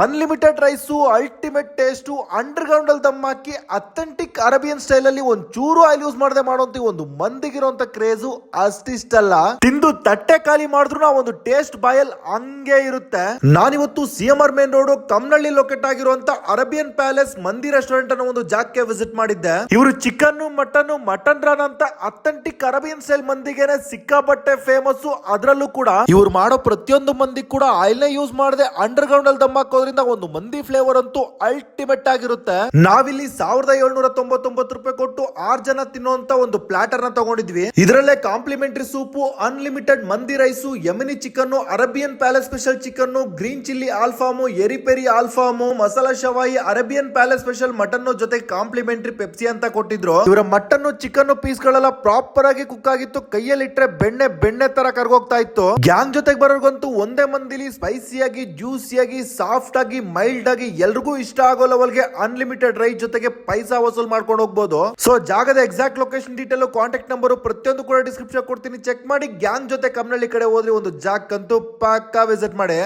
Unlimited rice, ultimate taste, under ground ಅಲ್ಲಿ ದಮ್ ಹಾಕಿ authentic Arabian style ಅಲ್ಲಿ ಒಂದ್ ಚೂರು ಆಯಿಲ್ ಯೂಸ್ ಮಾಡದೆ ಮಾಡುವಂತ ಒಂದು ಮಂದಿಗಿರುವಂತ ಕ್ರೇಜು ಅಷ್ಟಿಷ್ಟಲ್ಲ. ತಿಂದು ತಟ್ಟೆ ಖಾಲಿ ಮಾಡಿದ್ರು ಒಂದು ಟೇಸ್ಟ್ ಬಾಯಲ್ ಹಂಗೆ ಇರುತ್ತೆ. ನಾನಿವತ್ತು CMR main road Kammanahalli locate ಆಗಿರುವಂತ ಅರೇಬಿಯನ್ ಪ್ಯಾಲೇಸ್ ಮಂದಿ ರೆಸ್ಟೋರೆಂಟ್ ಅನ್ನೋ ಒಂದು ಜಾಗಕ್ಕೆ ವಿಸಿಟ್ ಮಾಡಿದ್ದೆ. ಇವರು ಚಿಕನ್, ಮಟನ್ ರಾನ್ ಅಂತ ಅಥೆಂಟಿಕ್ ಅರೇಬಿಯನ್ ಸ್ಟೈಲ್ ಮಂದಿಗೆನೆ ಸಿಕ್ಕಾಪಟ್ಟೆ ಫೇಮಸ್. ಅದರಲ್ಲೂ ಕೂಡ ಇವ್ರು ಮಾಡೋ ಪ್ರತಿಯೊಂದು ಮಂದಿ ಕೂಡ ಆಯಿಲ್ ನೇ ಯೂಸ್ ಮಾಡದೆ ಅಂಡರ್ ಗ್ರೌಂಡ್ ಅಲ್ಲಿ ದಮ್ ಹಾಕೋದ್ರಿಂದ ಒಂದು ಮಂದಿ ಫ್ಲೇವರ್ ಅಂತೂ ಅಲ್ಟಿಮೇಟ್ ಆಗಿರುತ್ತೆ. ನಾವಿಲ್ಲಿ 1799 ರೂಪಾಯಿ ಕೊಟ್ಟು 6 ಜನ ತಿನ್ನುವಂತ ಒಂದು ಪ್ಲಾಟರ್ ನ ತಗೊಂಡಿದ್ವಿ. ಇದರಲ್ಲೇ ಕಾಂಪ್ಲಿಮೆಂಟರಿ ಸೂಪು, ಅನ್ಲಿಮಿಟೆಡ್ ಮಂದಿ rice, Yemeni chicken, Arabian Palace special chicken, green chilli ಆಲ್ಫಾಮು, ಎರಿ ಪೆರಿ ಆಲ್ಫಾಮು, ಮಸಾಲಾ ಶವಾಯಿ, ಅರೇಬಿಯನ್ ಪ್ಯಾಲೇಸ್ ಸ್ಪೆಷಲ್ ಮಟನ್ ಜೊತೆ ಕಾಂಪ್ಲಿಮೆಂಟರಿ ಪೆಪ್ಸಿ ಅಂತ ಕೊಟ್ಟಿದ್ರು. ಇವರ ಮಟನ್ ಚಿಕನ್ ಪೀಸ್ ಗಳೆಲ್ಲ ಪ್ರಾಪರ್ ಆಗಿ ಕುಕ್ ಆಗಿತ್ತು. ಕೈಯಲ್ಲಿ ಇಟ್ರೆ ಬೆಣ್ಣೆ ತರ ಕರ್ಗೋಗ್ತಾ ಇತ್ತು. ಗ್ಯಾಂಗ್ ಜೊತೆಗೆ ಬರೋರ್ಗಂತೂ ಒಂದೇ ಮಂದಿಲಿ ಸ್ಪೈಸಿಯಾಗಿ, ಜ್ಯೂಸಿಯಾಗಿ, ಸಾಫ್ಟ್ ಆಗಿ, ಮೈಲ್ಡ್ ಆಗಿ ಎಲ್ರಿಗೂ ಇಷ್ಟ ಆಗೋ ಲೆವೆಲ್ಗೆ ಅನ್ಲಿಮಿಟೆಡ್ ರೈಸ್ ಜೊತೆಗೆ ಪೈಸಾ ವಸೂಲ್ ಮಾಡ್ಕೊಂಡು ಹೋಗ್ಬೋದು. ಸೊ ಜಾಗದ exact location detail, contact number ಪ್ರತಿಯೊಂದು ಕೂಡ ಡಿಸ್ಕ್ರಿಪ್ಷನ್ ಕೊಡ್ತೀನಿ. ಚೆಕ್ ಮಾಡಿ. ಗ್ಯಾಂಗ್ ಜೊತೆ ಕಮ್ನಳ್ಳಿ ಕಡೆ ಹೋದ್ರೆ ಒಂದು ಜಾಗಕ್ಕಂತೂ ಪಕ್ಕಾ ವಿಸಿಟ್ ಮಾಡಿ.